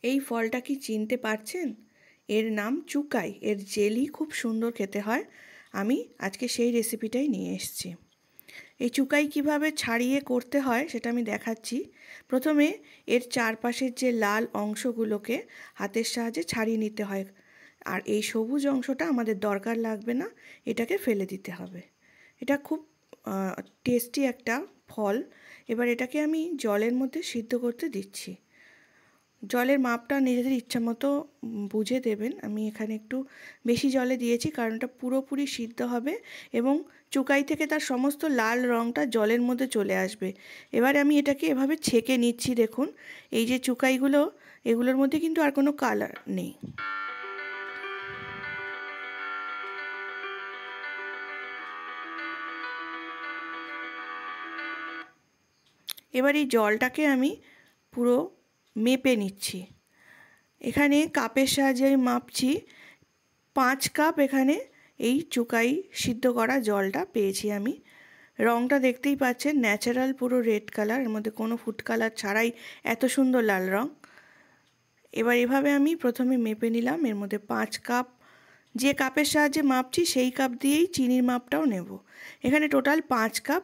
এই ফলটা কি চিনতে পারছেন? এর নাম চুকাই। এর জেলি খুব সুন্দর খেতে হয়। আমি আজকে সেই রেসিপিটাই নিয়ে এসেছি। এই চুকাই কিভাবে ছাড়িয়ে করতে হয় সেটা আমি দেখাচ্ছি। প্রথমে এর চারপাশের যে লাল অংশগুলোকে হাতের সাহায্যে ছাড়িয়ে নিতে হয়, আর এই সবুজ অংশটা আমাদের দরকার লাগবে না, এটাকে ফেলে দিতে হবে। এটা খুব টেস্টি একটা ফল। এবার এটাকে আমি জলের মধ্যে সিদ্ধ করতে দিচ্ছি। জলের মাপটা নিজেদের ইচ্ছা মতো বুঝে দেবেন। আমি এখানে একটু বেশি জলে দিয়েছি, কারণ এটা পুরোপুরি সিদ্ধ হবে এবং চুকাই থেকে তার সমস্ত লাল রঙটা জলের মধ্যে চলে আসবে। এবার আমি এটাকে এভাবে ছেঁকে নিচ্ছি। দেখুন, এই যে চুকাইগুলো, এগুলোর মধ্যে কিন্তু আর কোনো কালার নেই। এবার এই জলটাকে আমি পুরো মেপে নিচ্ছি। এখানে কাপের সাহায্যে আমি মাপছি 5 কাপ। এখানে এই চুকাই সিদ্ধ করা জলটা পেয়েছি আমি। রঙটা দেখতেই পাচ্ছেন, ন্যাচারাল পুরো রেড কালার, এর মধ্যে কোনো ফুড কালার ছাড়াই এত সুন্দর লাল রঙ। এবার এভাবে আমি প্রথমে মেপে নিলাম। এর মধ্যে 5 কাপ, যে কাপের সাহায্যে মাপছি সেই কাপ দিয়েই চিনির মাপটাও নেব। এখানে টোটাল 5 কাপ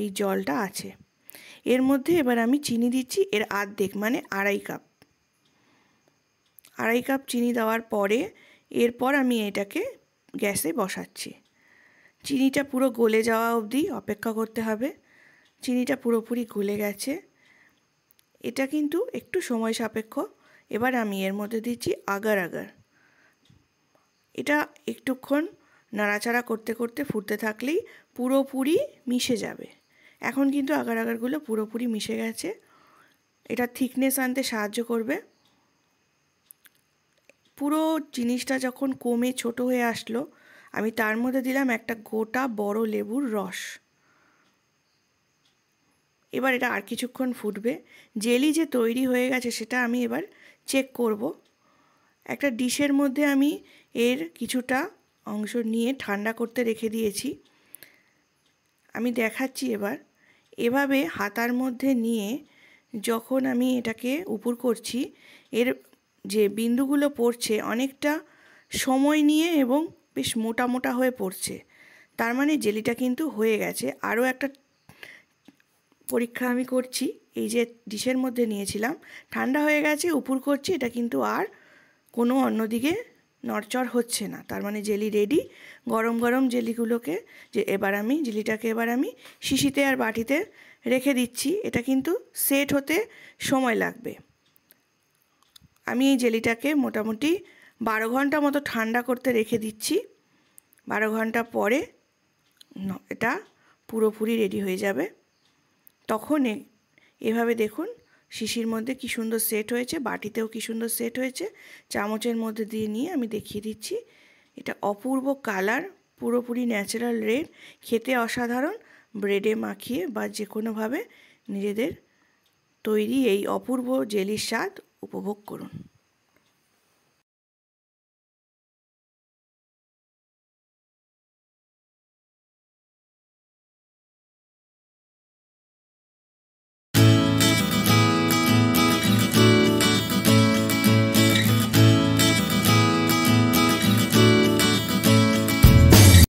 এই জলটা আছে। এর মধ্যে এবার আমি চিনি দিচ্ছি এর অর্ধেক, মানে 2.5 কাপ। 2.5 কাপ চিনি দেওয়ার পরে এরপর আমি এটাকে গ্যাসে বসাচ্ছি। চিনিটা পুরো গলে যাওয়া অবধি অপেক্ষা করতে হবে। চিনিটা পুরোপুরি গলে গেছে। এটা কিন্তু একটু সময় সাপেক্ষ। এবার আমি এর মধ্যে দিচ্ছি আগার আগার। এটা একটুক্ষণ নাড়াচাড়া করতে করতে ফুটতে থাকলেই পুরোপুরি মিশে যাবে। এখন কিন্তু আগার আগারগুলো পুরোপুরি মিশে গেছে। এটা থিকনেস আনতে সাহায্য করবে। পুরো জিনিসটা যখন কমে ছোট হয়ে আসলো, আমি তার মধ্যে দিলাম একটা গোটা বড় লেবুর রস। এবার এটা আর কিছুক্ষণ ফুটবে। জেলি যে তৈরি হয়ে গেছে সেটা আমি এবার চেক করব। একটা ডিশের মধ্যে আমি এর কিছুটা অংশ নিয়ে ঠান্ডা করতে রেখে দিয়েছি। আমি দেখাচ্ছি এবার। এভাবে হাতার মধ্যে নিয়ে যখন আমি এটাকে উপর করছি, এর যে বিন্দুগুলো পড়ছে অনেকটা সময় নিয়ে এবং বেশ মোটা মোটা হয়ে পড়ছে। তার মানে জেলিটা কিন্তু হয়ে গেছে। আরও একটা পরীক্ষা আমি করছি। এই যে ডিশের মধ্যে নিয়েছিলাম, ঠান্ডা হয়ে গেছে, উপর করছি, এটা কিন্তু আর কোনো অন্যদিকে নড়চড় হচ্ছে না। তার মানে জেলি রেডি। গরম গরম জেলিগুলোকে জেলিটাকে এবার আমি শিশিতে আর বাটিতে রেখে দিচ্ছি। এটা কিন্তু সেট হতে সময় লাগবে। আমি এই জেলিটাকে মোটামুটি 12 ঘন্টা মতো ঠান্ডা করতে রেখে দিচ্ছি। 12 ঘন্টা পরে এটা পুরোপুরি রেডি হয়ে যাবে। তখন এভাবে দেখুন শিশির মধ্যে কি সুন্দর সেট হয়েছে, বাটিতেও কি সুন্দর সেট হয়েছে। চামচের মধ্যে দিয়ে নিয়ে আমি দেখিয়ে দিচ্ছি। এটা অপূর্ব কালার, পুরোপুরি ন্যাচারাল রেড, খেতে অসাধারণ। ব্রেডে মাখিয়ে বা যে কোনোভাবে নিজেদের তৈরি এই অপূর্ব জেলির স্বাদ উপভোগ করুন।